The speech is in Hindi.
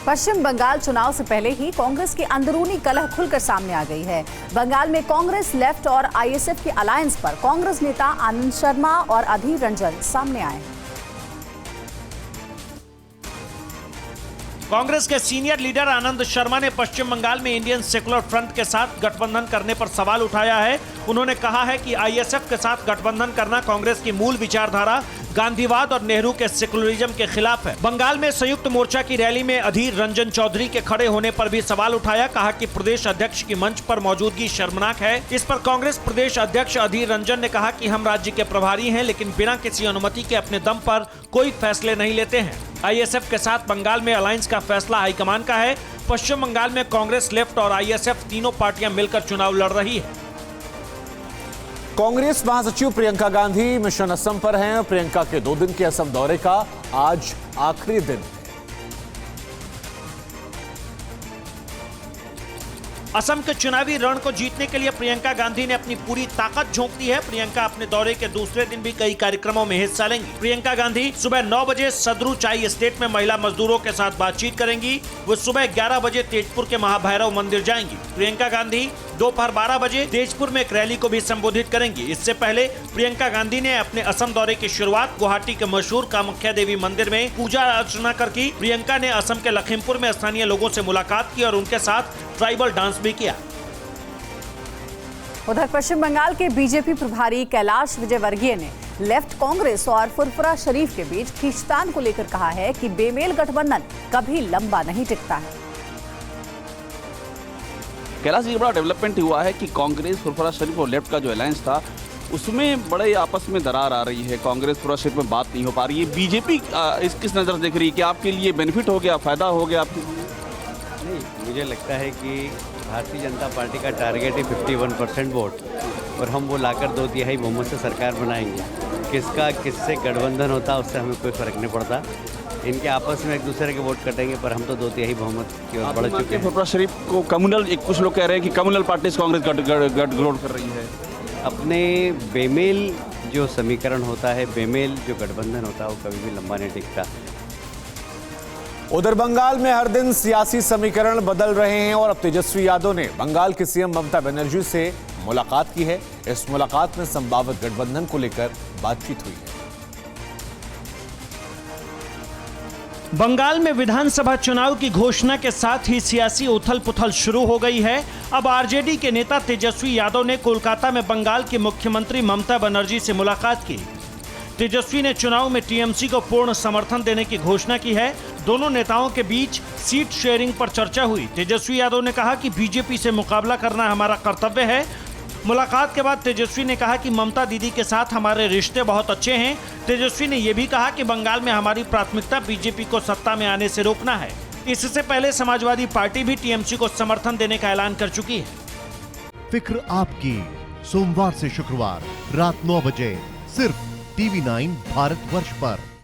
पश्चिम बंगाल चुनाव से पहले ही कांग्रेस की अंदरूनी कलह खुलकर सामने आ गई है। बंगाल में कांग्रेस, लेफ्ट और आईएसएफ की अलायंस पर कांग्रेस नेता आनंद शर्मा और अधीर रंजन सामने आए। कांग्रेस के सीनियर लीडर आनंद शर्मा ने पश्चिम बंगाल में इंडियन सेकुलर फ्रंट के साथ गठबंधन करने पर सवाल उठाया है। उन्होंने कहा है कि आईएसएफ के साथ गठबंधन करना कांग्रेस की मूल विचारधारा गांधीवाद और नेहरू के सेकुलरिज्म के खिलाफ है। बंगाल में संयुक्त मोर्चा की रैली में अधीर रंजन चौधरी के खड़े होने पर भी सवाल उठाया। कहा कि प्रदेश अध्यक्ष की मंच पर मौजूदगी शर्मनाक है। इस पर कांग्रेस प्रदेश अध्यक्ष अधीर रंजन ने कहा कि हम राज्य के प्रभारी हैं, लेकिन बिना किसी अनुमति के अपने दम पर कोई फैसले नहीं लेते हैं। आईएसएफ के साथ बंगाल में अलायंस का फैसला हाईकमान का है। पश्चिम बंगाल में कांग्रेस, लेफ्ट और आईएसएफ तीनों पार्टियां मिलकर चुनाव लड़ रही है। कांग्रेस महासचिव प्रियंका गांधी मिशन असम पर हैं। प्रियंका के 2 दिन के असम दौरे का आज आखिरी दिन है। असम के चुनावी रण को जीतने के लिए प्रियंका गांधी ने अपनी पूरी ताकत झोंक दी है। प्रियंका अपने दौरे के दूसरे दिन भी कई कार्यक्रमों में हिस्सा लेंगी। प्रियंका गांधी सुबह 9 बजे सदरू चाई एस्टेट में महिला मजदूरों के साथ बातचीत करेंगी। वो सुबह 11 बजे तेजपुर के महाभैरव मंदिर जाएंगी। प्रियंका गांधी दोपहर 12 बजे तेजपुर में एक रैली को भी संबोधित करेंगी। इससे पहले प्रियंका गांधी ने अपने असम दौरे की शुरुआत गुवाहाटी के मशहूर कामाख्या देवी मंदिर में पूजा अर्चना कर की। प्रियंका ने असम के लखीमपुर में स्थानीय लोगों से मुलाकात की और उनके साथ ट्राइबल डांस भी किया। उधर पश्चिम बंगाल के बीजेपी प्रभारी कैलाश विजयवर्गीय ने लेफ्ट कांग्रेस और फुरफुरा शरीफ के बीच खींचतान को लेकर कहा है कि बेमेल गठबंधन कभी लंबा नहीं टिकता है। कैलाश जी, बड़ा डेवलपमेंट हुआ है कि कांग्रेस, फुरफुरा शरीफ और लेफ्ट का जो अलायंस था उसमें बड़े आपस में दरार आ रही है। कांग्रेस, फुरफुरा शरीफ में बात नहीं हो पा रही है। बीजेपी इस किस नज़र देख रही है कि आपके लिए बेनिफिट हो गया, फायदा हो गया आपके लिए? नहीं, मुझे लगता है कि भारतीय जनता पार्टी का टारगेट है 51% वोट, और हम वो लाकर 2/3 बहुमत से सरकार बनाएंगे। किसका किससे गठबंधन होता है उससे हमें कोई फर्क नहीं पड़ता। इनके आपस में एक दूसरे के वोट कटेंगे, पर हम तो 2/3 बहुमत की ओर बढ़ चुके हैं। फुरफुरा शरीफ को कम्युनल, कुछ लोग कह रहे हैं कि कम्युनल पार्टी से कांग्रेस गठजोड़ कर रही है। अपने बेमेल जो समीकरण होता है, बेमेल जो गठबंधन होता है, वो कभी भी लंबा नहीं टिकता। उधर बंगाल में हर दिन सियासी समीकरण बदल रहे हैं और अब तेजस्वी यादव ने बंगाल की सीएम ममता बनर्जी से मुलाकात की है। इस मुलाकात में संभावित गठबंधन को लेकर बातचीत हुई है। बंगाल में विधानसभा चुनाव की घोषणा के साथ ही सियासी उथल-पुथल शुरू हो गई है। अब आरजेडी के नेता तेजस्वी यादव ने कोलकाता में बंगाल की मुख्यमंत्री ममता बनर्जी से मुलाकात की। तेजस्वी ने चुनाव में टीएमसी को पूर्ण समर्थन देने की घोषणा की है। दोनों नेताओं के बीच सीट शेयरिंग पर चर्चा हुई। तेजस्वी यादव ने कहा कि बीजेपी से मुकाबला करना हमारा कर्तव्य है। मुलाकात के बाद तेजस्वी ने कहा कि ममता दीदी के साथ हमारे रिश्ते बहुत अच्छे हैं। तेजस्वी ने यह भी कहा कि बंगाल में हमारी प्राथमिकता बीजेपी को सत्ता में आने से रोकना है। इससे पहले समाजवादी पार्टी भी टीएमसी को समर्थन देने का ऐलान कर चुकी है। फिक्र आपकी, सोमवार से शुक्रवार रात 9 बजे सिर्फ TV9 भारतवर्ष पर।